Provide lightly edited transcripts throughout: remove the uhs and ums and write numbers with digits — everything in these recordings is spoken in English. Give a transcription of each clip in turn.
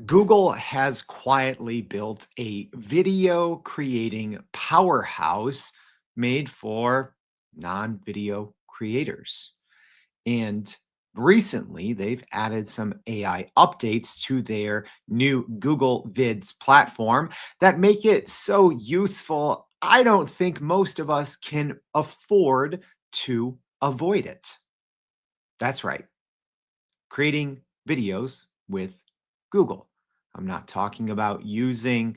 Google has quietly built a video creating powerhouse made for non video creators. And recently, they've added some AI updates to their new Google Vids platform that make it so useful. I don't think most of us can afford to avoid it. That's right, creating videos with Google. I'm not talking about using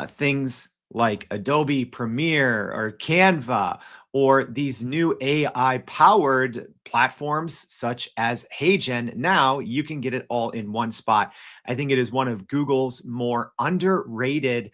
things like Adobe Premiere or Canva or these new AI powered platforms such as HeyGen. Now you can get it all in one spot. I think it is one of Google's more underrated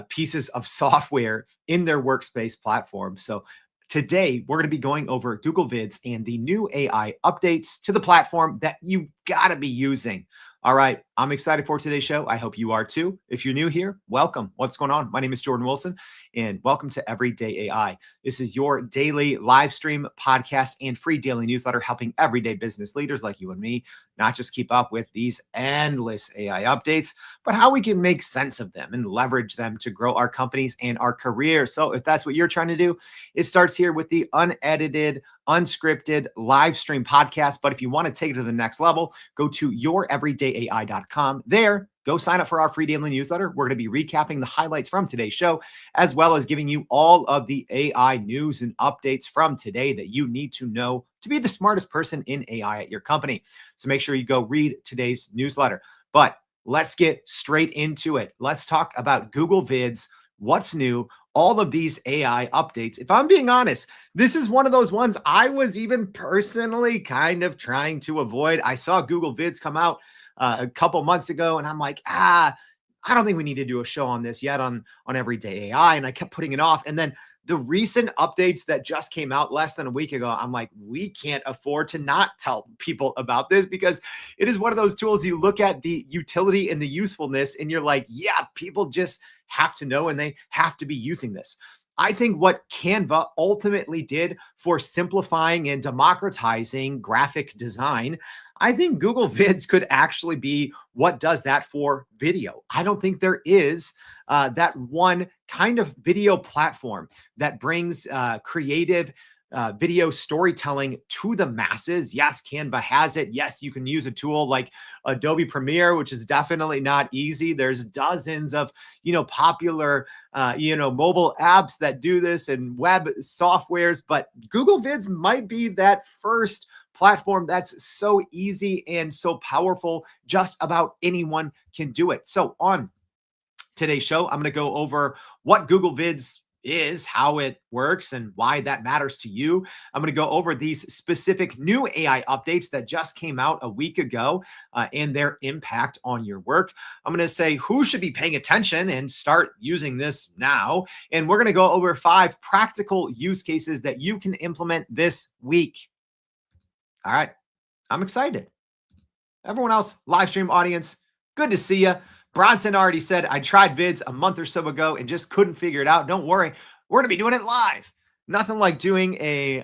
pieces of software in their workspace platform. So today, we're going to be going over Google Vids and the new AI updates to the platform that you got to be using. All right, I'm excited for today's show. I hope you are too. If you're new here, welcome. What's going on? My name is Jordan Wilson, and welcome to Everyday AI. This is your daily live stream podcast and free daily newsletter helping everyday business leaders like you and me not just keep up with these endless AI updates, but how we can make sense of them and leverage them to grow our companies and our careers. So if that's what you're trying to do, it starts here with the unedited, unscripted live stream podcast. But if you want to take it to the next level, go to youreverydayai.com. There, go sign up for our free daily newsletter. We're going to be recapping the highlights from today's show, as well as giving you all of the AI news and updates from today that you need to know to be the smartest person in AI at your company. So make sure you go read today's newsletter. But let's get straight into it. Let's talk about Google Vids, what's new, all of these AI updates. If I'm being honest, this is one of those ones I was even personally kind of trying to avoid. I saw Google Vids come out a couple months ago, and I'm like, I don't think we need to do a show on this yet on Everyday AI. And I kept putting it off. And then the recent updates that just came out less than a week ago, I'm like, we can't afford to not tell people about this because it is one of those tools you look at the utility and the usefulness, and you're like, yeah, people just have to know and they have to be using this. I think what Canva ultimately did for simplifying and democratizing graphic design, I think Google Vids could actually be what does that for video. I don't think there is that one kind of video platform that brings creative video storytelling to the masses. Yes, Canva has it. Yes, you can use a tool like Adobe Premiere, which is definitely not easy. There's dozens of, popular, mobile apps that do this and web softwares, but Google Vids might be that first platform that's so easy and so powerful. Just about anyone can do it. So on today's show, I'm going to go over what Google Vids is, how it works, and why that matters to you. I'm going to go over these specific new AI updates that just came out a week ago and their impact on your work. I'm going to say who should be paying attention and start using this now. And we're going to go over 5 practical use cases that you can implement this week. All right, I'm excited. Everyone else, live stream audience, good to see you. Bronson already said, I tried Vids a month or so ago and just couldn't figure it out. Don't worry, we're going to be doing it live. Nothing like doing a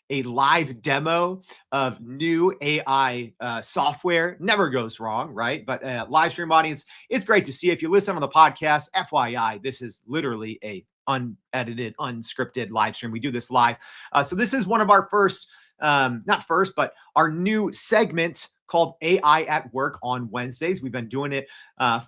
live demo of new AI software. Never goes wrong, right? But live stream audience, it's great to see you. If you listen on the podcast, FYI, this is literally a unedited, unscripted live stream. We do this live. So this is one of our first, not first, but our new segment called AI at Work on Wednesdays. We've been doing it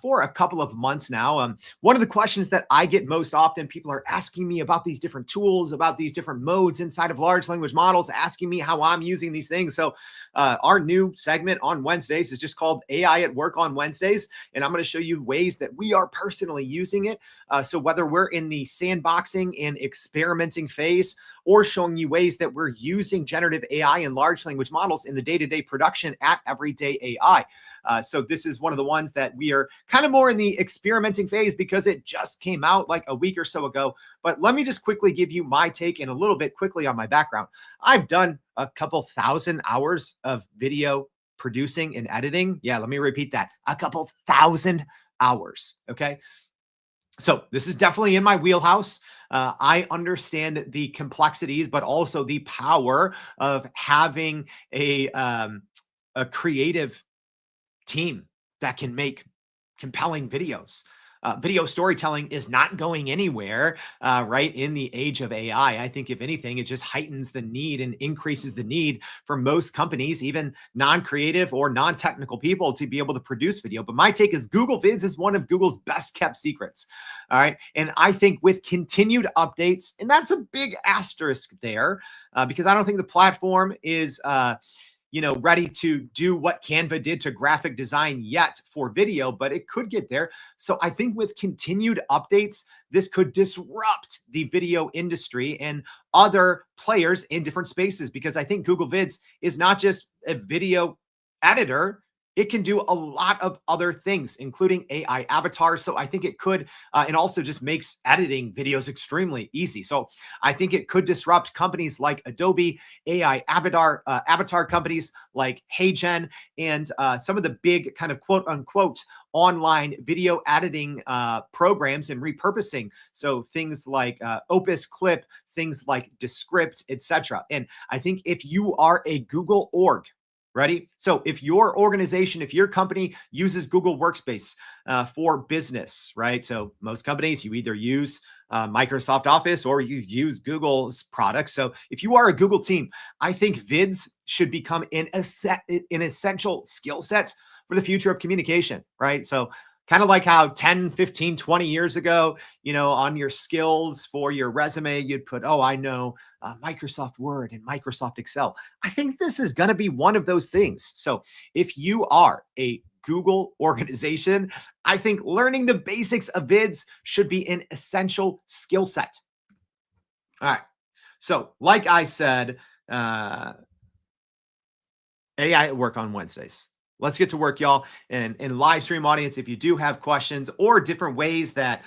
for a couple of months now. One of the questions that I get most often, people are asking me about these different tools, about these different modes inside of large language models, asking me how I'm using these things. So our new segment on Wednesdays is just called AI at Work on Wednesdays. And I'm going to show you ways that we are personally using it. So whether we're in the sandboxing and experimenting phase, or showing you ways that we're using generative AI and large language models in the day-to-day production at Everyday AI. So this is one of the ones that we are kind of more in the experimenting phase because it just came out like a week or so ago. But let me just quickly give you my take and a little bit quickly on my background. I've done a couple thousand hours of video producing and editing. Yeah, let me repeat that. A couple thousand hours. Okay. So this is definitely in my wheelhouse. I understand the complexities, but also the power of having a creative team that can make compelling videos. Video storytelling is not going anywhere, right? In the age of AI, I think if anything, it just heightens the need and increases the need for most companies, even non-creative or non-technical people, to be able to produce video. But my take is Google Vids is one of Google's best kept secrets. All right. And I think with continued updates, and that's a big asterisk there, because I don't think the platform is, ready to do what Canva did to graphic design yet for video, but it could get there. So I think with continued updates, this could disrupt the video industry and other players in different spaces, because I think Google Vids is not just a video editor. It can do a lot of other things, including AI avatars. So I think it could, and also just makes editing videos extremely easy. So I think it could disrupt companies like Adobe, AI avatar companies like HeyGen, and some of the big kind of quote unquote online video editing programs and repurposing. So things like Opus Clip, things like Descript, etc. And I think if you are a Google org, ready? So if your organization, if your company uses Google Workspace for business, right? So most companies, you either use Microsoft Office or you use Google's products. So if you are a Google team, I think Vids should become an essential skill set for the future of communication, right? So kind of like how 10, 15, 20 years ago, on your skills for your resume, you'd put, oh, I know Microsoft Word and Microsoft Excel. I think this is going to be one of those things. So if you are a Google organization, I think learning the basics of Vids should be an essential skill set. All right. So like I said, AI at work on Wednesdays. Let's get to work, y'all. And live stream audience, if you do have questions or different ways that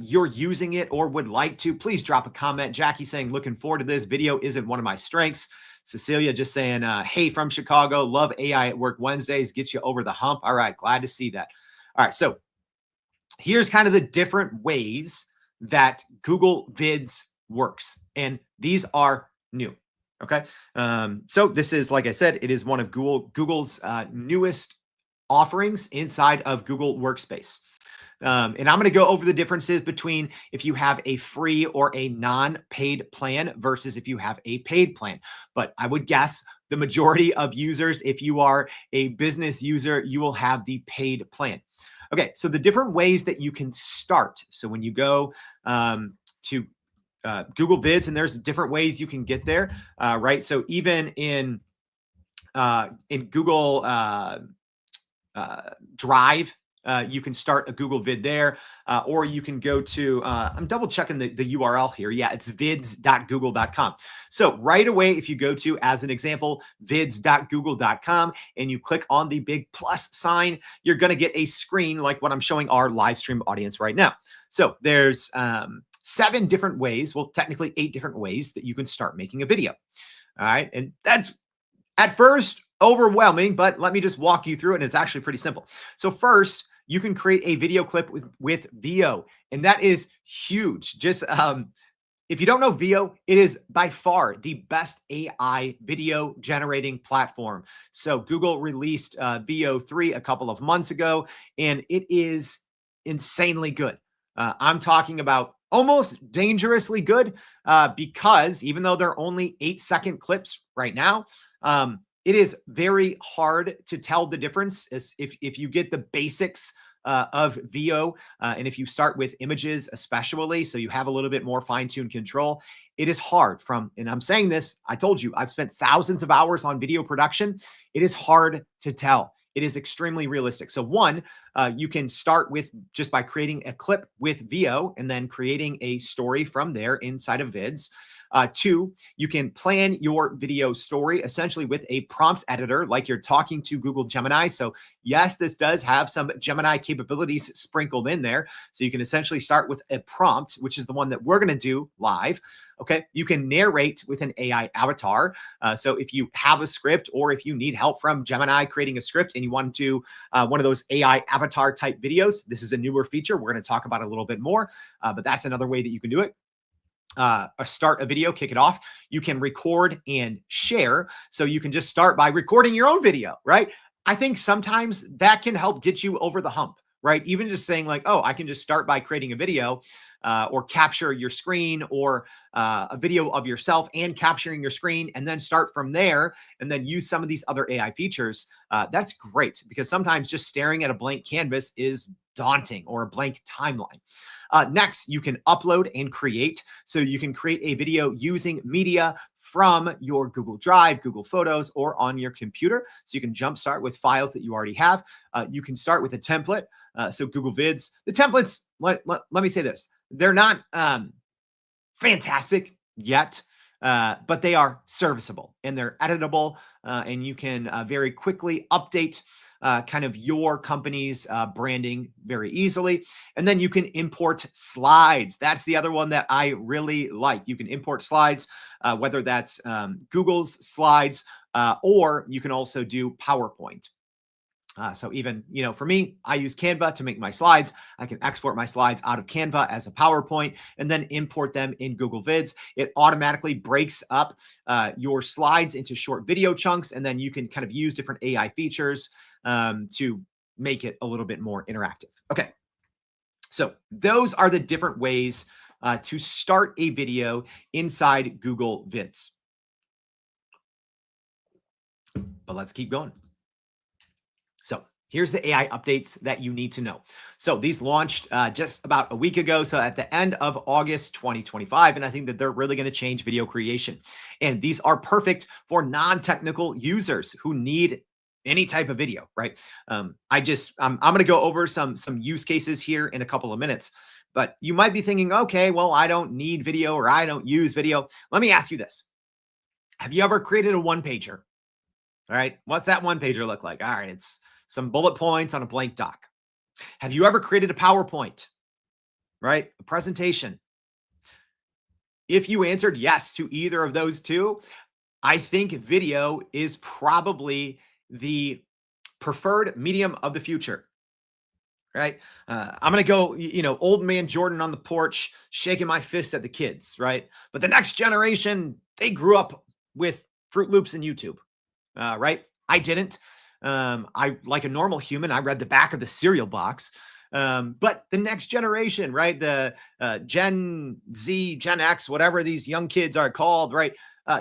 you're using it or would like to, please drop a comment. Jackie saying, looking forward to this. Video isn't one of my strengths. Cecilia just saying, hey, from Chicago, love AI at work Wednesdays, get you over the hump. All right, glad to see that. All right, so here's kind of the different ways that Google Vids works. And these are new. Okay. So this is, like I said, it is one of Google's newest offerings inside of Google Workspace. And I'm going to go over the differences between if you have a free or a non-paid plan versus if you have a paid plan. But I would guess the majority of users, if you are a business user, you will have the paid plan. Okay. So the different ways that you can start. So when you go to Google Vids, and there's different ways you can get there, right? So even in Google Drive, you can start a Google Vid there, or you can go to, I'm double checking the URL here. Yeah, it's vids.google.com. So right away, if you go to, as an example, vids.google.com, and you click on the big plus sign, you're going to get a screen like what I'm showing our live stream audience right now. So there's 7 different ways, well, technically 8 different ways that you can start making a video. All right. And that's at first overwhelming, but let me just walk you through it. And it's actually pretty simple. So first, you can create a video clip with VO, and that is huge. Just if you don't know VO, it is by far the best AI video generating platform. So Google released VO 3 a couple of months ago, and it is insanely good. I'm talking about almost dangerously good, because even though they're only 8-second clips right now, it is very hard to tell the difference if you get the basics of VO, and if you start with images especially, so you have a little bit more fine-tuned control. It is hard and I'm saying this, I told you, I've spent thousands of hours on video production. It is hard to tell. It is extremely realistic. So one, you can start with just by creating a clip with VO and then creating a story from there inside of Vids. 2, you can plan your video story essentially with a prompt editor, like you're talking to Google Gemini. So yes, this does have some Gemini capabilities sprinkled in there. So you can essentially start with a prompt, which is the one that we're going to do live. Okay. You can narrate with an AI avatar. So if you have a script, or if you need help from Gemini creating a script and you want to do one of those AI avatar type videos, this is a newer feature. We're going to talk about it a little bit more, but that's another way that you can do it. Start a video, kick it off. You can record and share. So you can just start by recording your own video, right? I think sometimes that can help get you over the hump, right? Even just saying like, oh, I can just start by creating a video or capture your screen or a video of yourself and capturing your screen and then start from there and then use some of these other AI features. That's great because sometimes just staring at a blank canvas is daunting or a blank timeline. Next, you can upload and create. So you can create a video using media from your Google Drive, Google Photos, or on your computer. So you can jumpstart with files that you already have. You can start with a template. So Google Vids, the templates, let me say this. They're not fantastic yet, but they are serviceable and they're editable, and you can very quickly update kind of your company's branding very easily. And then you can import slides. That's the other one that I really like. You can import slides, whether that's Google's slides, or you can also do PowerPoint. So even, for me, I use Canva to make my slides. I can export my slides out of Canva as a PowerPoint and then import them in Google Vids. It automatically breaks up your slides into short video chunks, and then you can kind of use different AI features to make it a little bit more interactive. Okay, so those are the different ways to start a video inside Google Vids. But let's keep going. So here's the AI updates that you need to know. So these launched just about a week ago. So at the end of August 2025. And I think that they're really going to change video creation. And these are perfect for non-technical users who need any type of video, right? I'm going to go over some use cases here in a couple of minutes. But you might be thinking, okay, well, I don't need video or I don't use video. Let me ask you this. Have you ever created a one-pager? All right. What's that one-pager look like? All right. It's some bullet points on a blank doc. Have you ever created a PowerPoint, right? A presentation? If you answered yes to either of those two, I think video is probably the preferred medium of the future, right? I'm going to go, old man Jordan on the porch, shaking my fist at the kids, right? But the next generation, they grew up with Fruit Loops and YouTube, right? I didn't. I, like a normal human, I read the back of the cereal box. But the next generation, right? The Gen Z, Gen X, whatever these young kids are called, right?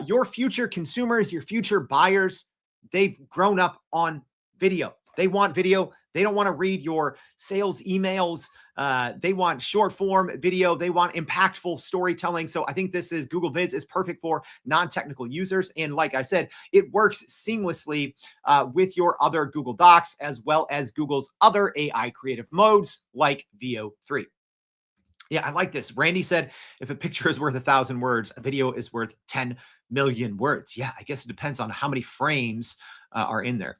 Your future consumers, your future buyers, they've grown up on video. They want video. They don't want to read your sales emails. They want short form video. They want impactful storytelling. So I think Google Vids is perfect for non-technical users. And like I said, it works seamlessly with your other Google Docs, as well as Google's other AI creative modes like VO3. Yeah, I like this. Randy said, if a picture is worth 1,000 words, a video is worth 10 million words. Yeah, I guess it depends on how many frames are in there.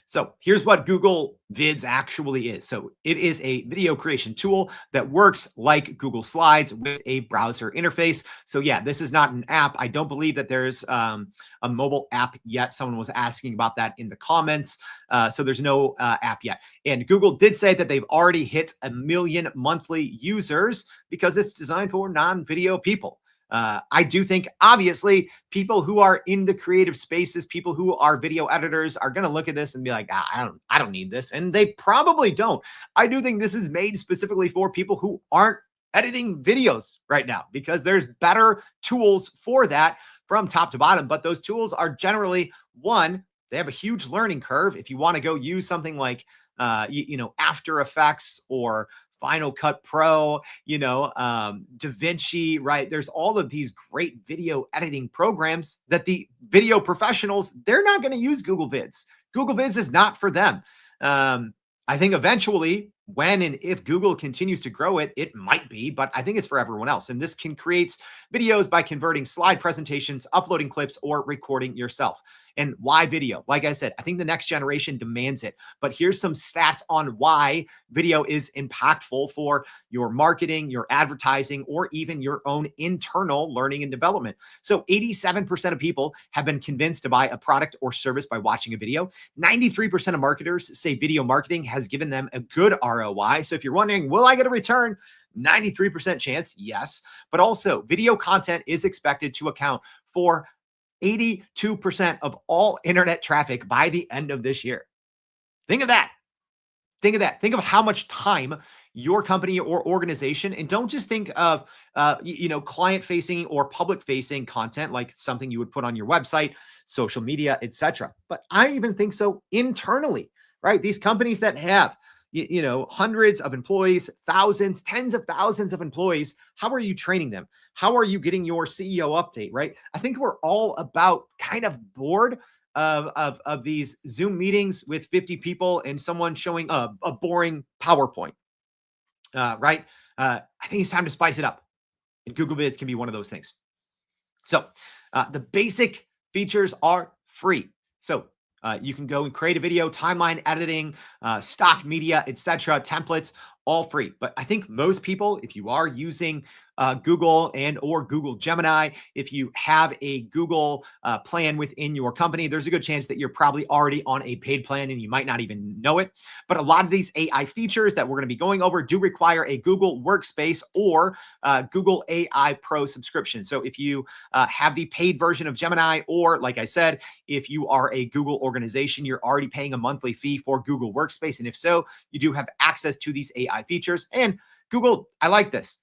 So here's what Google Vids actually is. So it is a video creation tool that works like Google Slides with a browser interface. So yeah, this is not an app. I don't believe that there's a mobile app yet. Someone was asking about that in the comments. So there's no app yet. And Google did say that they've already hit 1 million monthly users because it's designed for non-video people. I do think, obviously, people who are in the creative spaces, people who are video editors, are going to look at this and be like, I don't need this. And they probably don't. I do think this is made specifically for people who aren't editing videos right now, because there's better tools for that from top to bottom. But those tools are generally, one, they have a huge learning curve. If you want to go use something like, After Effects or Final Cut Pro, DaVinci, right? There's all of these great video editing programs that the video professionals, they're not going to use Google Vids. Google Vids is not for them. I think eventually, when and if Google continues to grow it, it might be, but I think it's for everyone else. And this can create videos by converting slide presentations, uploading clips, or recording yourself. And why video? Like I said, I think the next generation demands it. But here's some stats on why video is impactful for your marketing, your advertising, or even your own internal learning and development. So 87% of people have been convinced to buy a product or service by watching a video. 93% of marketers say video marketing has given them a good ROI. So if you're wondering, will I get a return? 93% chance, yes. But also, video content is expected to account for 82% of all internet traffic by the end of this year. Think of that. Think of that. Think of how much time your company or organization, and don't just think of client-facing or public-facing content like something you would put on your website, social media, etc. But I even think so internally, right? These companies that have hundreds of employees, thousands, tens of thousands of employees. How are you training them? How are you getting your CEO update, right? I think we're all about kind of bored of these Zoom meetings with 50 people and someone showing a boring PowerPoint, right? I think it's time to spice it up, and Google Vids can be one of those things. So the basic features are free. So you can go and create a video, timeline editing, stock media, etc., templates, all free. But I think most people, if you are using Google and or Google Gemini, if you have a Google plan within your company, there's a good chance that you're probably already on a paid plan and you might not even know it. But a lot of these AI features that we're going to be going over do require a Google Workspace or Google AI Pro subscription. So if you have the paid version of Gemini, or like I said, if you are a Google organization, you're already paying a monthly fee for Google Workspace. And if so, you do have access to these AI features. And Google, I like this.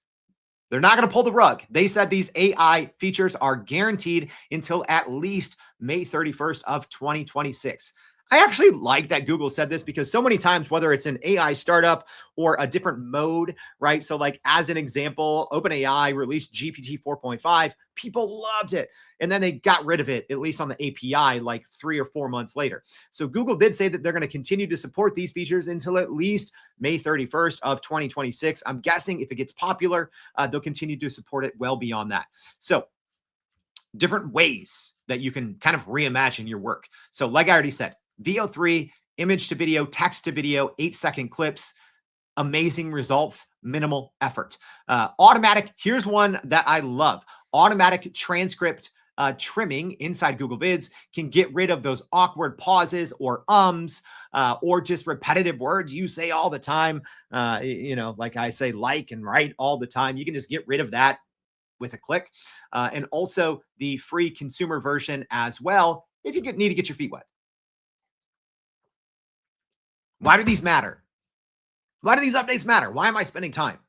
They're not going to pull the rug. They said these AI features are guaranteed until at least May 31st of 2026. I actually like that Google said this, because so many times, whether it's an AI startup or a different mode, right? So like as an example, OpenAI released GPT 4.5. People loved it. And then they got rid of it, at least on the API, like 3 or 4 months later. So Google did say that they're going to continue to support these features until at least May 31st of 2026. I'm guessing if it gets popular, they'll continue to support it well beyond that. So different ways that you can kind of reimagine your work. So like I already said, VO3, image to video, text to video, 8-second clips, amazing results, minimal effort. Automatic, here's one that I love. Automatic transcript trimming inside Google Vids can get rid of those awkward pauses or or just repetitive words you say all the time. Like I say, like and write all the time. You can just get rid of that with a click. And also the free consumer version as well, if you need to get your feet wet. Why do these matter? Why do these updates matter? Why am I spending time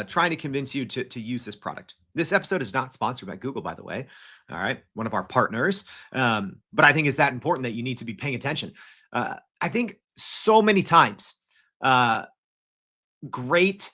trying to convince you to use this product? This episode is not sponsored by Google, by the way. All right, one of our partners. But I think it's that important that you need to be paying attention. I think so many times, great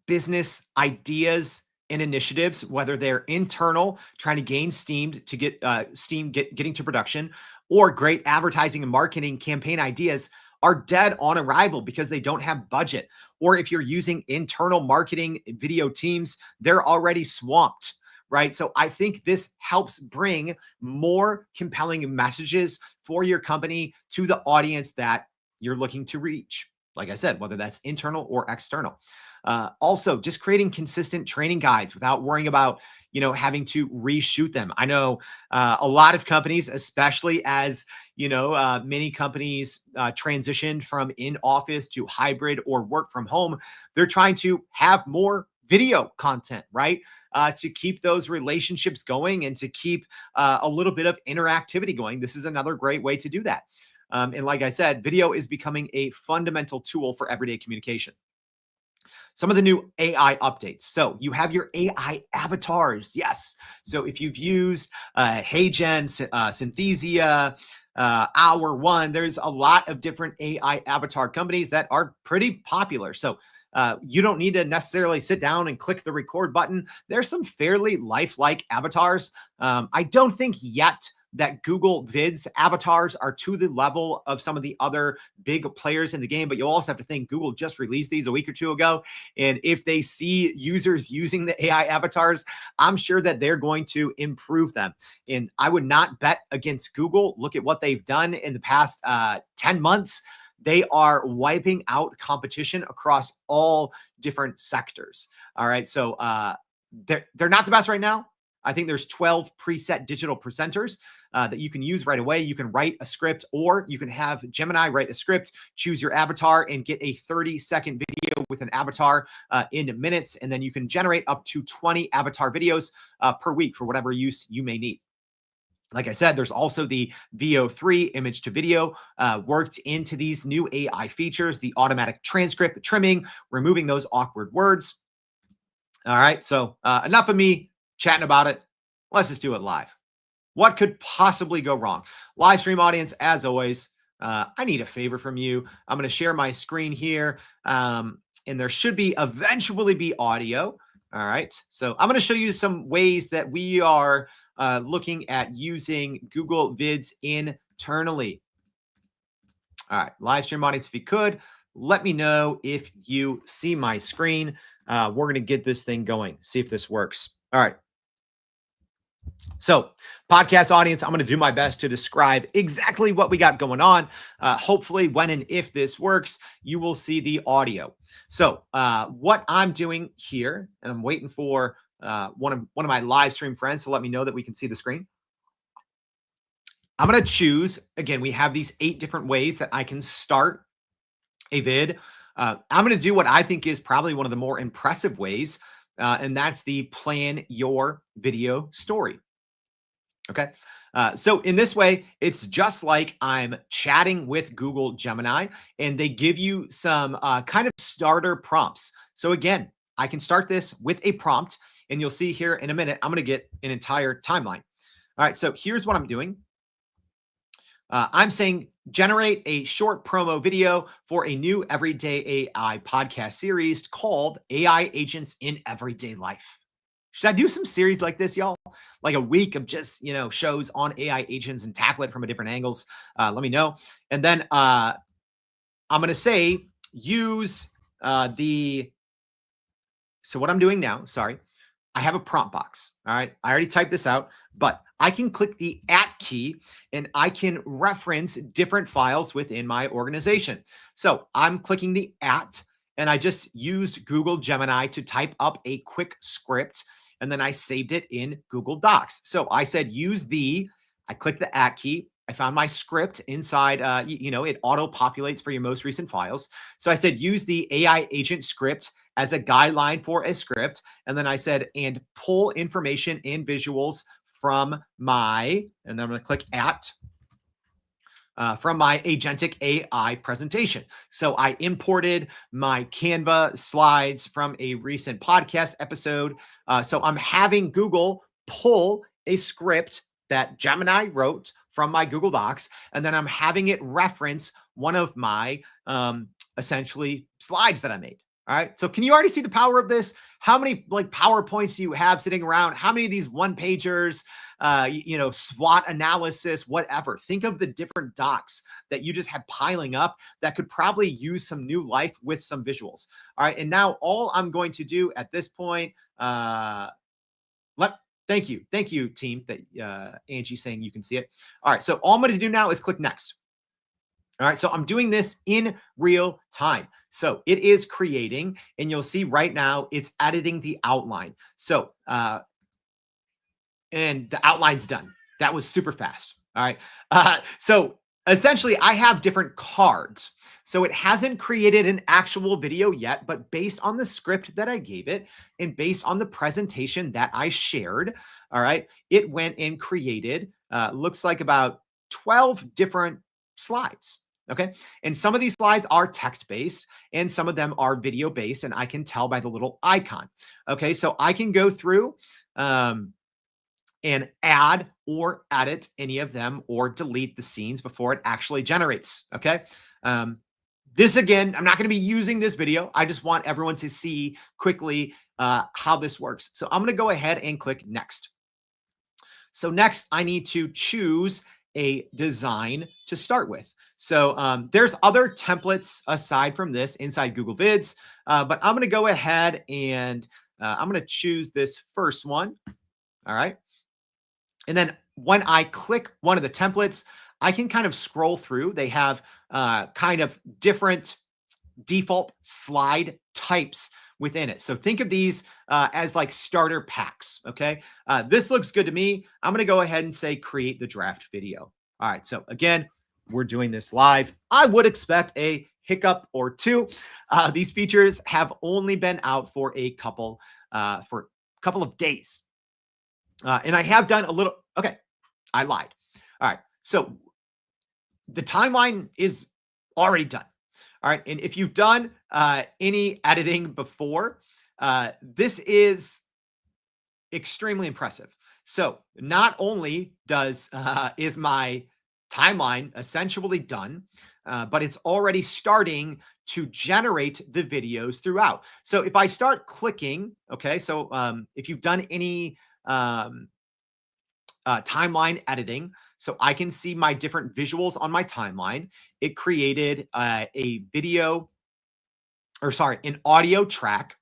business ideas and initiatives, whether they're internal, trying to gain steam to get getting to production, or great advertising and marketing campaign ideas, are dead on arrival because they don't have budget. Or if you're using internal marketing video teams, they're already swamped, right? So I think this helps bring more compelling messages for your company to the audience that you're looking to reach. Like I said, whether that's internal or external. Also, just creating consistent training guides without worrying about, having to reshoot them. I know a lot of companies, especially as, many companies transitioned from in-office to hybrid or work from home, they're trying to have more video content, right? To keep those relationships going and to keep a little bit of interactivity going. This is another great way to do that. And like I said, video is becoming a fundamental tool for everyday communication. Some of the new AI updates. So you have your AI avatars. Yes. So if you've used HeyGen, Synthesia, Hour One, there's a lot of different AI avatar companies that are pretty popular. So you don't need to necessarily sit down and click the record button. There's some fairly lifelike avatars. I don't think yet that Google Vids avatars are to the level of some of the other big players in the game, but you'll also have to think Google just released these a week or two ago. And if they see users using the AI avatars, I'm sure that they're going to improve them. And I would not bet against Google. Look at what they've done in the past 10 months. They are wiping out competition across all different sectors. All right. So they're not the best right now. I think there's 12 preset digital presenters that you can use right away. You can write a script, or you can have Gemini write a script, choose your avatar, and get a 30-second video with an avatar in minutes. And then you can generate up to 20 avatar videos per week for whatever use you may need. Like I said, there's also the VO3 image to video worked into these new AI features, the automatic transcript trimming, removing those awkward words. All right. So enough of me chatting about it. Let's just do it live. What could possibly go wrong? Live stream audience, as always, I need a favor from you. I'm going to share my screen here, and there should be eventually be audio. All right. So I'm going to show you some ways that we are looking at using Google Vids internally. All right. Live stream audience, if you could, let me know if you see my screen. We're going to get this thing going, see if this works. All right. So, podcast audience, I'm going to do my best to describe exactly what we got going on. Hopefully, when and if this works, you will see the audio. So, what I'm doing here, and I'm waiting for one of my live stream friends to let me know that we can see the screen. I'm going to choose, again, we have these 8 different ways that I can start a vid. I'm going to do what I think is probably one of the more impressive ways, and that's the plan your video story. Okay. So in this way, it's just like I'm chatting with Google Gemini, and they give you some kind of starter prompts. So again, I can start this with a prompt, and you'll see here in a minute, I'm going to get an entire timeline. All right. So here's what I'm doing. I'm saying generate a short promo video for a new everyday AI podcast series called AI Agents in Everyday Life. Should I do some series like this, y'all? Like a week of just, shows on AI agents and tackle it from a different angles? Let me know. And then I'm going to say use so what I'm doing now, sorry, I have a prompt box. All right. I already typed this out, but I can click the @ key and I can reference different files within my organization. So I'm clicking the @ and I just used Google Gemini to type up a quick script, and then I saved it in Google Docs. So I said, I clicked the @ key. I found my script inside, it auto populates for your most recent files. So I said, use the AI agent script as a guideline for a script. And then I said, and pull information and visuals from and then I'm going to click from my agentic AI presentation. So I imported my Canva slides from a recent podcast episode. So I'm having Google pull a script that Gemini wrote from my Google Docs, and then I'm having it reference one of my essentially slides that I made. All right. So can you already see the power of this? How many PowerPoints do you have sitting around? How many of these one pagers, SWOT analysis, whatever? Think of the different docs that you just have piling up that could probably use some new life with some visuals. All right. And now all I'm going to do at this point, thank you, team, that Angie's saying you can see it. All right. So all I'm going to do now is click next. All right, so I'm doing this in real time. So it is creating, and you'll see right now it's editing the outline. So, and the outline's done. That was super fast. All right. So essentially, I have different cards. So it hasn't created an actual video yet, but based on the script that I gave it and based on the presentation that I shared, all right, it went and created, looks like about 12 different slides. Okay. And some of these slides are text-based and some of them are video-based, and I can tell by the little icon. Okay. So I can go through and add or edit any of them or delete the scenes before it actually generates. Okay. This, again, I'm not going to be using this video. I just want everyone to see quickly how this works. So I'm going to go ahead and click next. So next, I need to choose a design to start with. So there's other templates aside from this inside Google Vids, but I'm going to go ahead and I'm going to choose this first one. All right. And then when I click one of the templates, I can kind of scroll through. They have kind of different default slide types within it. So think of these as like starter packs. Okay. This looks good to me. I'm going to go ahead and say create the draft video. All right. So again, we're doing this live. I would expect a hiccup or two. These features have only been out for a couple of days. And I have done a little. Okay. I lied. All right. So the timeline is already done. All right. And if you've done any editing before, this is extremely impressive. So not only is my timeline essentially done, but it's already starting to generate the videos throughout. So if I start clicking, okay, so if you've done any um, timeline editing, so I can see my different visuals on my timeline. It created a video, or sorry, an audio track.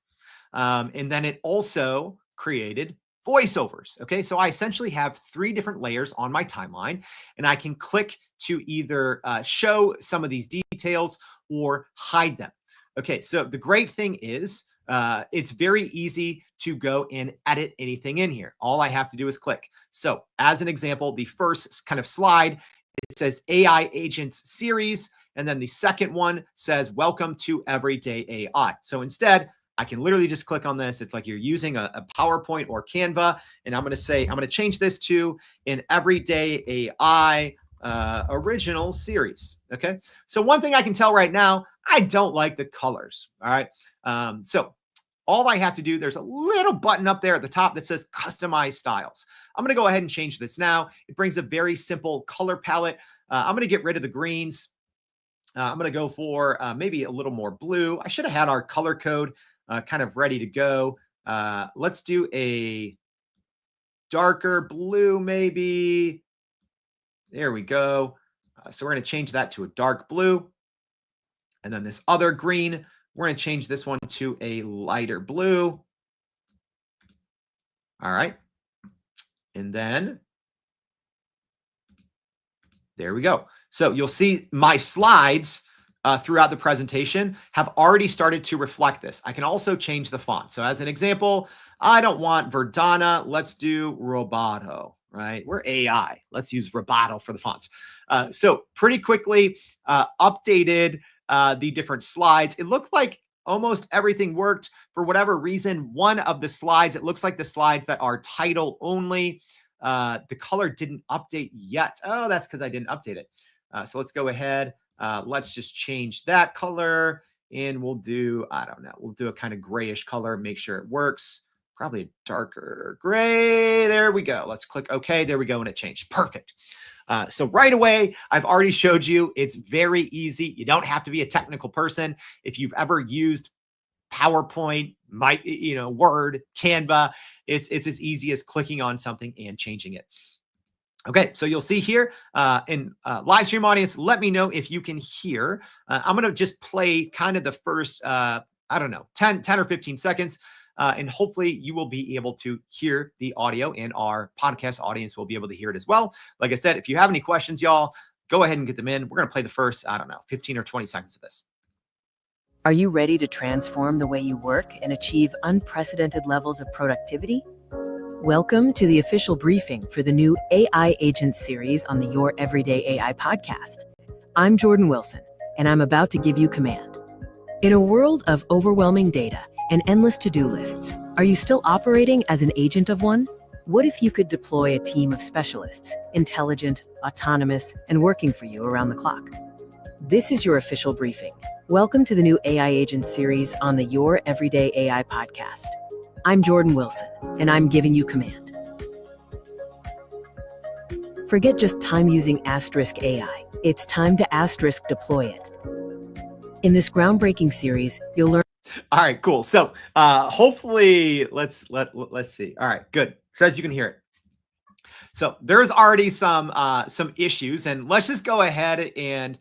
And then it also created voiceovers. Okay. So I essentially have three different layers on my timeline, and I can click to either show some of these details or hide them. Okay. So the great thing is, it's very easy to go and edit anything in here. All I have to do is click. So, as an example, the first kind of slide, it says AI Agents Series. And then the second one says, Welcome to Everyday AI. So instead, I can literally just click on this. It's like you're using a PowerPoint or Canva. And I'm going to say, I'm going to change this to an Everyday AI original series. Okay. So one thing I can tell right now, I don't like the colors. All right. So all I have to do, there's a little button up there at the top that says customize styles. I'm going to go ahead and change this now. It brings a very simple color palette. I'm going to get rid of the greens. I'm going to go for maybe a little more blue. I should have had our color code kind of ready to go. Let's do a darker blue, maybe. There we go. So we're going to change that to a dark blue. And then this other green, we're going to change this one to a lighter blue. All right. And then there we go. So you'll see my slides throughout the presentation have already started to reflect this. I can also change the font. So as an example, I don't want Verdana. Let's do Roboto, right? We're AI. Let's use Roboto for the fonts. So pretty quickly updated the different slides. It looked like almost everything worked. For whatever reason, one of the slides, it looks like the slides that are title only, the color didn't update yet. Oh, that's because I didn't update it. So let's go ahead. Let's just change that color, and we'll do, I don't know, we'll do a kind of grayish color, make sure it works. Probably a darker gray. There we go. Let's click OK. There we go. And it changed. Perfect. So right away, I've already showed you it's very easy. You don't have to be a technical person. If you've ever used PowerPoint, Word, Canva, it's as easy as clicking on something and changing it. Okay, so you'll see here in live stream audience, let me know if you can hear. I'm going to just play kind of the first, I don't know, 10 or 15 seconds. And hopefully you will be able to hear the audio, and our podcast audience will be able to hear it as well. Like I said, if you have any questions, y'all, go ahead and get them in. We're going to play the first, I don't know, 15 or 20 seconds of this. Are you ready to transform the way you work and achieve unprecedented levels of productivity? Welcome to the official briefing for the new AI Agent series on the Your Everyday AI podcast. I'm Jordan Wilson, and I'm about to give you command. In a world of overwhelming data and endless to-do lists, are you still operating as an agent of one? What if you could deploy a team of specialists, intelligent, autonomous, and working for you around the clock? This is your official briefing. Welcome to the new AI Agent series on the Your Everyday AI podcast. I'm Jordan Wilson, and I'm giving you command. Forget just time using asterisk AI. It's time to asterisk deploy it. In this groundbreaking series, you'll learn. All right, cool. So hopefully let's see. All right, good. So as you can hear it. So there's already some issues, and let's just go ahead and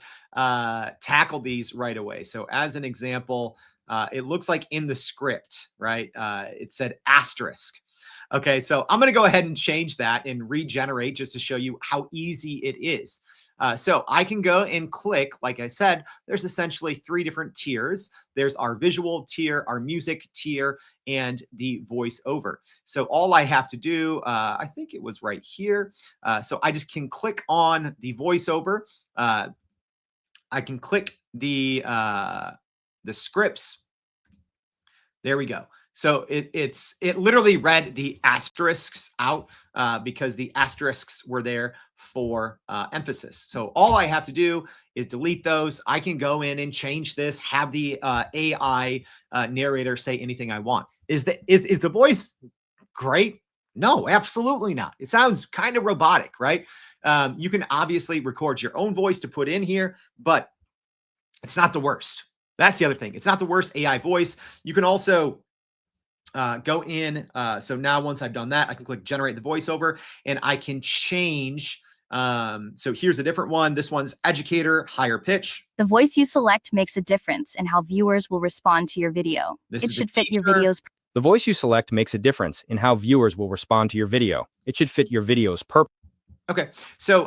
tackle these right away. So as an example, it looks like in the script, right? It said asterisk. Okay, so I'm going to go ahead and change that and regenerate just to show you how easy it is. So I can go and click, like I said, there's essentially three different tiers. There's our visual tier, our music tier, and the voiceover. So all I have to do, I think it was right here. So I just can click on the voiceover. I can click the scripts. There we go. So it literally read the asterisks out because the asterisks were there for emphasis. So all I have to do is delete those. I can go in and change this, have the AI narrator say anything I want. Is the voice great? No, absolutely not. It sounds kind of robotic, right? You can obviously record your own voice to put in here, but it's not the worst. That's the other thing. It's not the worst AI voice. You can also go in. So now once I've done that, I can click generate the voiceover and I can change. So here's a different one. This one's educator, higher pitch. The voice you select makes a difference in how viewers will respond to your video. It should fit your video's. The voice you select makes a difference in how viewers will respond to your video. It should fit your video's purpose. Okay. So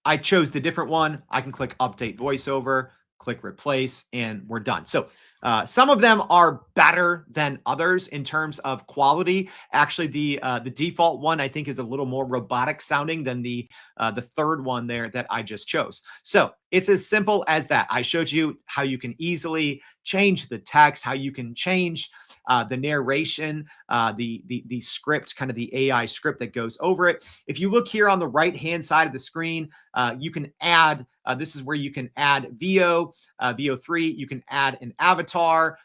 I chose the different one. I can click update voiceover, click replace, and we're done. So some of them are better than others in terms of quality. Actually, the default one I think is a little more robotic sounding than the third one there that I just chose. So it's as simple as that. I showed you how you can easily change the text, how you can change the narration, the script, kind of the AI script that goes over it. If you look here on the right-hand side of the screen, you can add, this is where you can add VO, VO3, you can add an avatar,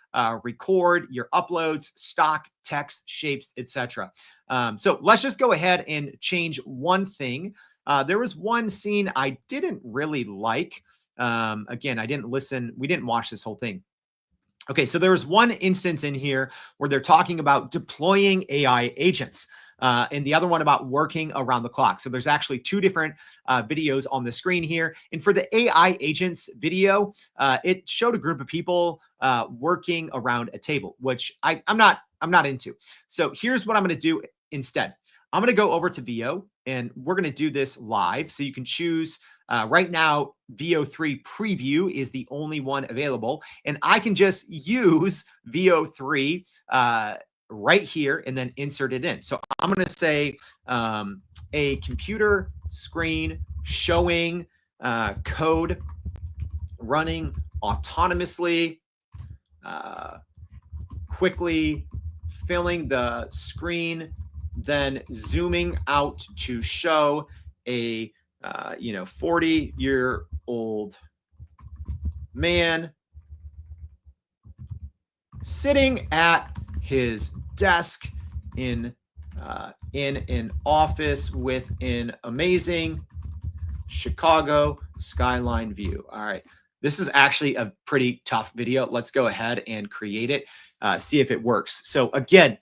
record your uploads, stock, text, shapes, etc. So let's just go ahead and change one thing. There was one scene I didn't really like. Again, I didn't listen. We didn't watch this whole thing. Okay, so there was one instance in here where they're talking about deploying AI agents, and the other one about working around the clock. So there's actually two different videos on the screen here. And for the AI agents video, it showed a group of people working around a table, which I'm not into. So here's what I'm going to do instead. I'm going to go over to VO, and we're going to do this live. So you can choose. Right now, VO3 preview is the only one available, and I can just use VO3 right here and then insert it in. So I'm going to say a computer screen showing code running autonomously, quickly filling the screen, then zooming out to show a 40-year-old man sitting at his desk in an office with an amazing Chicago skyline view. All right. This is actually a pretty tough video. Let's go ahead and create it, see if it works. So again,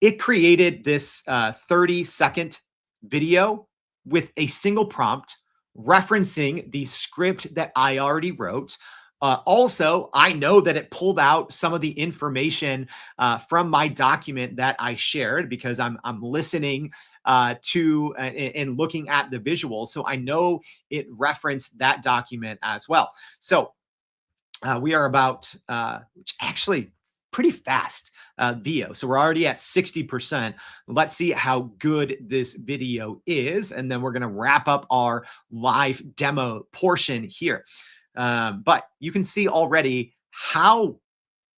it created this 30-second video with a single prompt referencing the script that I already wrote. Also, I know that it pulled out some of the information from my document that I shared because I'm listening to and looking at the visual. So I know it referenced that document as well. So we are about, which actually pretty fast VO. So we're already at 60%. Let's see how good this video is. And then we're going to wrap up our live demo portion here. But you can see already how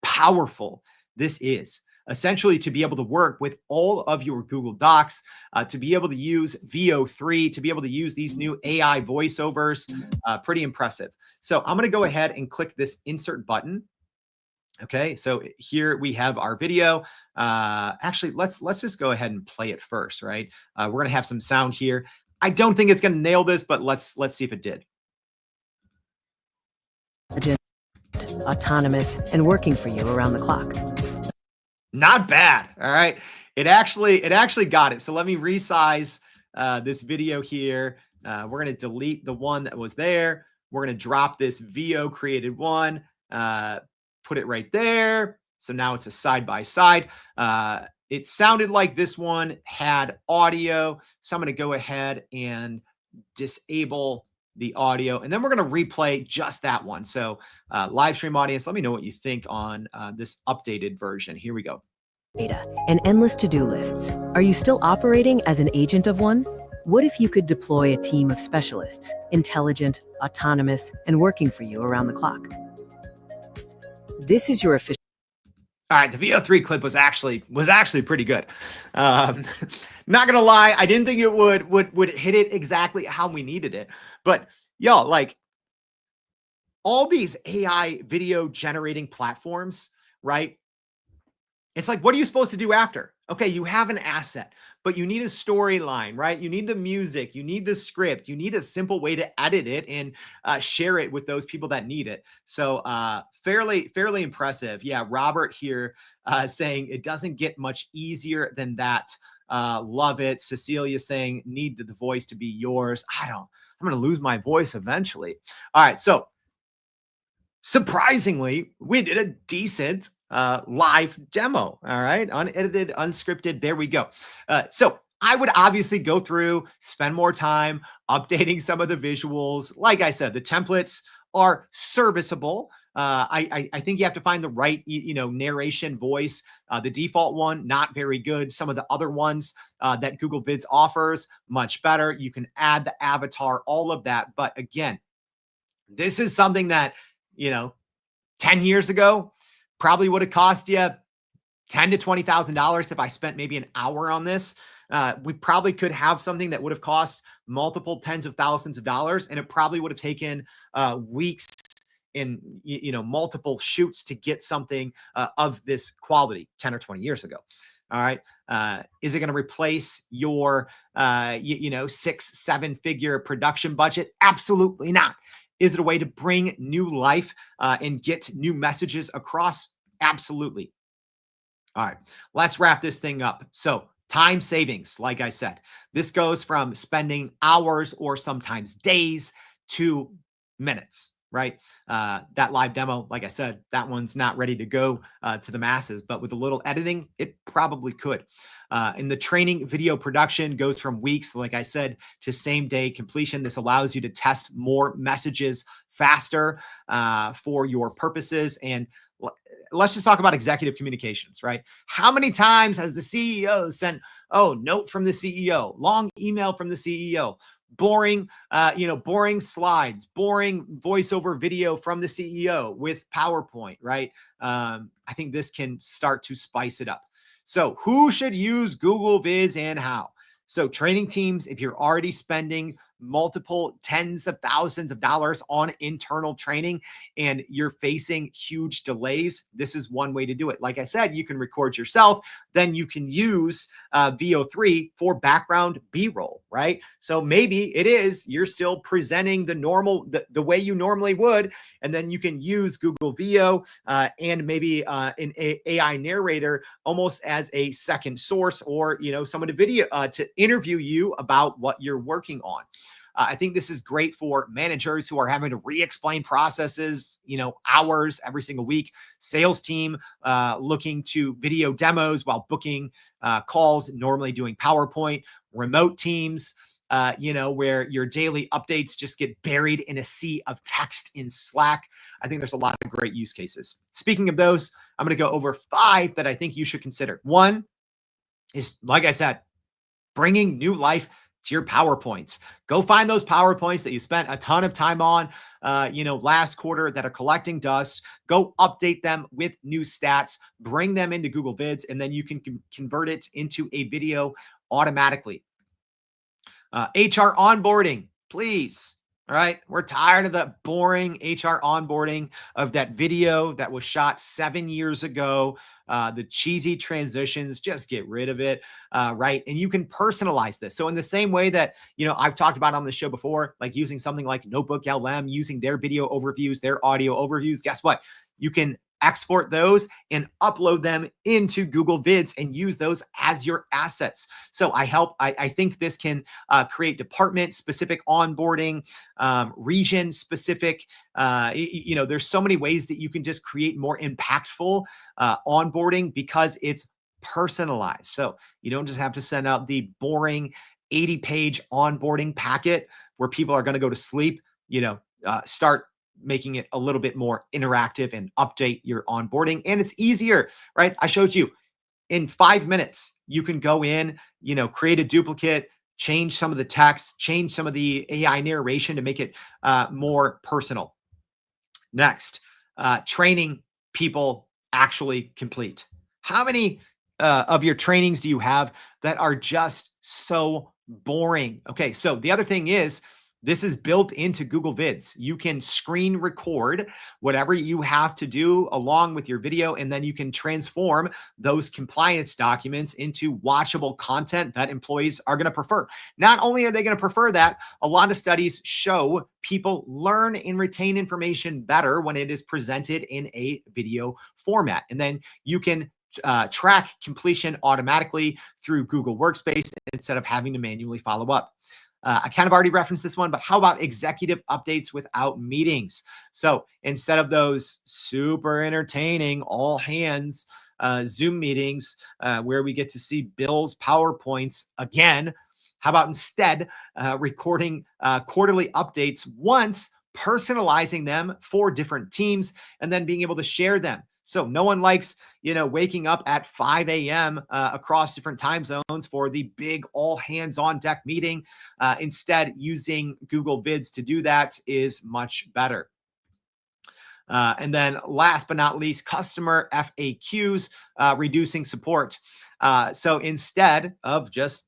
powerful this is. Essentially, to be able to work with all of your Google Docs, to be able to use VO3, to be able to use these new AI voiceovers, pretty impressive. So I'm going to go ahead and click this insert button. Okay, so here we have our video. Actually, let's just go ahead and play it first, right? We're going to have some sound here. I don't think it's going to nail this, but let's see if it did. Autonomous and working for you around the clock. Not bad. All right. It actually got it. So let me resize this video here. We're going to delete the one that was there. We're going to drop this VO created one, put it right there. So now it's a side by side. It sounded like this one had audio. So I'm going to go ahead and disable the audio, and then we're going to replay just that one. So live stream audience, let me know what you think on this updated version. Here we go. Data and endless to-do lists. Are you still operating as an agent of one? What if you could deploy a team of specialists, intelligent, autonomous, and working for you around the clock? This is your official. All right, the VO3 clip was actually pretty good. Um, not gonna lie, I didn't think it would hit it exactly how we needed it. But y'all, like all these AI video generating platforms, right? It's like, what are you supposed to do after? Okay, you have an asset, but you need a storyline, right? You need the music, you need the script, you need a simple way to edit it and share it with those people that need it. So fairly impressive. Yeah, Robert here saying it doesn't get much easier than that. Love it. Cecilia saying need the voice to be yours. I'm going to lose my voice eventually. All right, so surprisingly, we did a decent live demo. All right. Unedited, unscripted. There we go. So I would obviously go through, spend more time updating some of the visuals. Like I said, the templates are serviceable. I think you have to find the right, narration voice. The default one, not very good. Some of the other ones that Google Vids offers, much better. You can add the avatar, all of that. But again, this is something that, 10 years ago, probably would have cost you $10,000 to $20,000 if I spent maybe an hour on this. We probably could have something that would have cost multiple tens of thousands of dollars, and it probably would have taken weeks in multiple shoots to get something of this quality 10 or 20 years ago. All right. Is it going to replace your 6-7 figure production budget? Absolutely not. Is it a way to bring new life and get new messages across? Absolutely. All right, let's wrap this thing up. So time savings, like I said, this goes from spending hours or sometimes days to minutes, right? That live demo, like I said, that one's not ready to go to the masses, but with a little editing, it probably could. And the training video production goes from weeks, like I said, to same day completion. This allows you to test more messages faster for your purposes. And let's just talk about executive communications, right? How many times has the CEO sent, note from the CEO, long email from the CEO, boring, boring slides, boring voiceover video from the CEO with PowerPoint, right? I think this can start to spice it up. So who should use Google Vids and how? So training teams, if you're already spending multiple tens of thousands of dollars on internal training and you're facing huge delays, this is one way to do it. Like I said, you can record yourself, then you can use VO3 for background B-roll, right? So maybe it is, you're still presenting the way you normally would, and then you can use Google VO and maybe an AI narrator almost as a second source, or someone to video to interview you about what you're working on. I think this is great for managers who are having to re-explain processes, hours every single week. Sales team looking to video demos while booking calls, normally doing PowerPoint. Remote teams, where your daily updates just get buried in a sea of text in Slack. I think there's a lot of great use cases. Speaking of those, I'm going to go over 5 that I think you should consider. One is, like I said, bringing new life to your PowerPoints. Go find those PowerPoints that you spent a ton of time on, last quarter that are collecting dust. Go update them with new stats, bring them into Google Vids, and then you can convert it into a video automatically. HR onboarding, please. All right. We're tired of the boring HR onboarding of that video that was shot 7 years ago. The cheesy transitions, just get rid of it. Right. And you can personalize this. So in the same way that, I've talked about on the show before, like using something like Notebook LM, using their video overviews, their audio overviews, guess what? You can export those and upload them into Google Vids and use those as your assets. So I think this can create department specific onboarding, region specific, there's so many ways that you can just create more impactful onboarding because it's personalized. So you don't just have to send out the boring 80-page onboarding packet where people are going to go to sleep, start making it a little bit more interactive and update your onboarding. And it's easier, right? I showed you in 5 minutes, you can go in, create a duplicate, change some of the text, change some of the AI narration to make it more personal. Next, training people actually complete? How many of your trainings do you have that are just so boring? Okay, so the other thing is, this is built into Google Vids. You can screen record whatever you have to do along with your video, and then you can transform those compliance documents into watchable content that employees are going to prefer. Not only are they going to prefer that, a lot of studies show people learn and retain information better when it is presented in a video format. And then you can track completion automatically through Google Workspace instead of having to manually follow up. I kind of already referenced this one, but how about executive updates without meetings? So instead of those super entertaining all hands Zoom meetings where we get to see Bill's PowerPoints again, how about instead recording quarterly updates once, personalizing them for different teams, and then being able to share them? So no one likes, waking up at 5 a.m. Across different time zones for the big all hands on deck meeting. Instead, using Google Vids to do that is much better. And then last but not least, customer FAQs, reducing support. So instead of just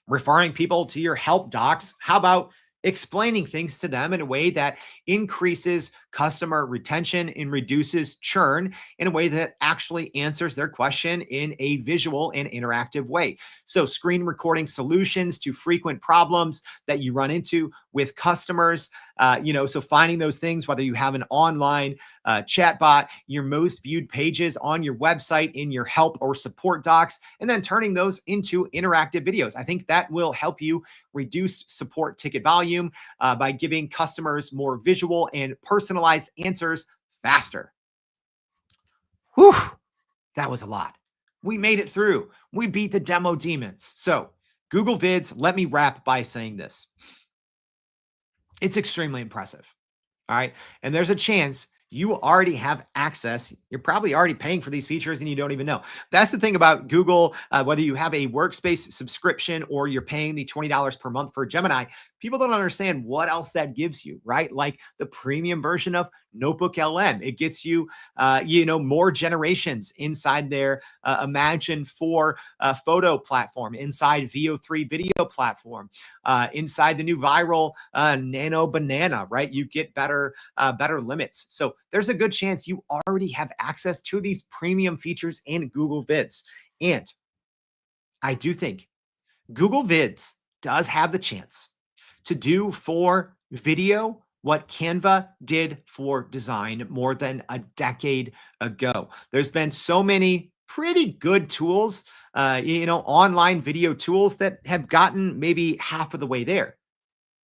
referring people to your help docs, how about explaining things to them in a way that increases customer retention and reduces churn in a way that actually answers their question in a visual and interactive way? So screen recording solutions to frequent problems that you run into with customers, so finding those things, whether you have an online chatbot, your most viewed pages on your website, in your help or support docs, and then turning those into interactive videos. I think that will help you reduce support ticket volume by giving customers more visual and personalized answers faster. Whew, that was a lot. We made it through. We beat the demo demons. So Google Vids, let me wrap by saying this. It's extremely impressive. All right. And there's a chance you already have access. You're probably already paying for these features and you don't even know. That's the thing about Google, whether you have a workspace subscription or you're paying the $20 per month for Gemini, people don't understand what else that gives you, right? Like the premium version of Notebook LM. It gets you, more generations inside their Imagine 4 photo platform, inside VO3 video platform, inside the new viral Nano Banana, right? You get better limits. So there's a good chance you already have access to these premium features in Google Vids. And I do think Google Vids does have the chance to do for video what Canva did for design more than a decade ago. There's been so many pretty good tools, online video tools that have gotten maybe half of the way there.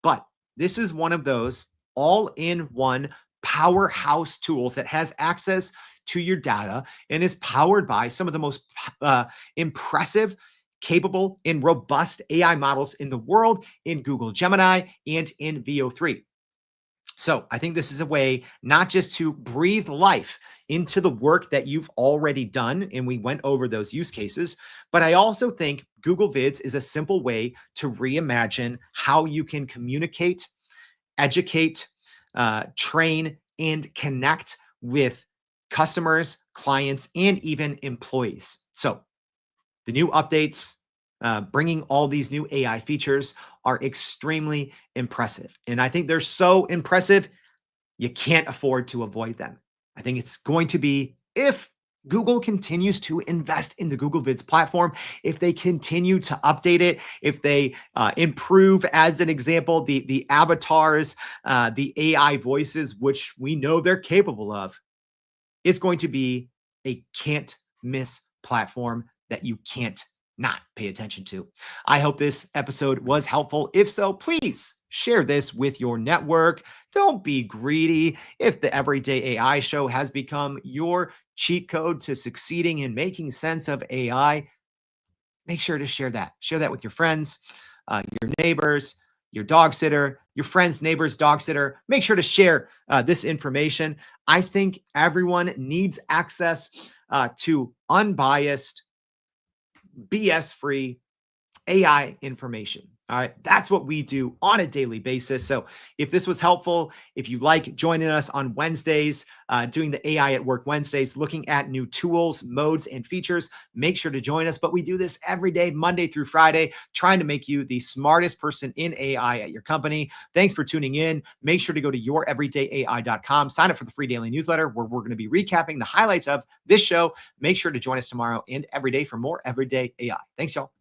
But this is one of those all-in-one powerhouse tools that has access to your data and is powered by some of the most impressive, capable, and robust AI models in the world in Google Gemini and in VO3. So I think this is a way not just to breathe life into the work that you've already done, and we went over those use cases, but I also think Google Vids is a simple way to reimagine how you can communicate, educate, train, and connect with customers, clients, and even employees. So the new updates, bringing all these new AI features are extremely impressive. And I think they're so impressive, you can't afford to avoid them. I think it's going to be, if Google continues to invest in the Google Vids platform, if they continue to update it, if they improve, as an example, the avatars, the AI voices, which we know they're capable of, it's going to be a can't miss platform that you can't not pay attention to. I hope this episode was helpful. If so, please share this with your network. Don't be greedy. If the Everyday AI Show has become your cheat code to succeeding in making sense of AI, make sure to share that. Share that with your friends, your neighbors, your dog sitter, your friend's neighbor's dog sitter. Make sure to share this information. I think everyone needs access to unbiased, BS-free AI information. All right. That's what we do on a daily basis. So if this was helpful, if you like joining us on Wednesdays, doing the AI at Work Wednesdays, looking at new tools, modes, and features, make sure to join us. But we do this every day, Monday through Friday, trying to make you the smartest person in AI at your company. Thanks for tuning in. Make sure to go to youreverydayai.com, sign up for the free daily newsletter where we're going to be recapping the highlights of this show. Make sure to join us tomorrow and every day for more Everyday AI. Thanks, y'all.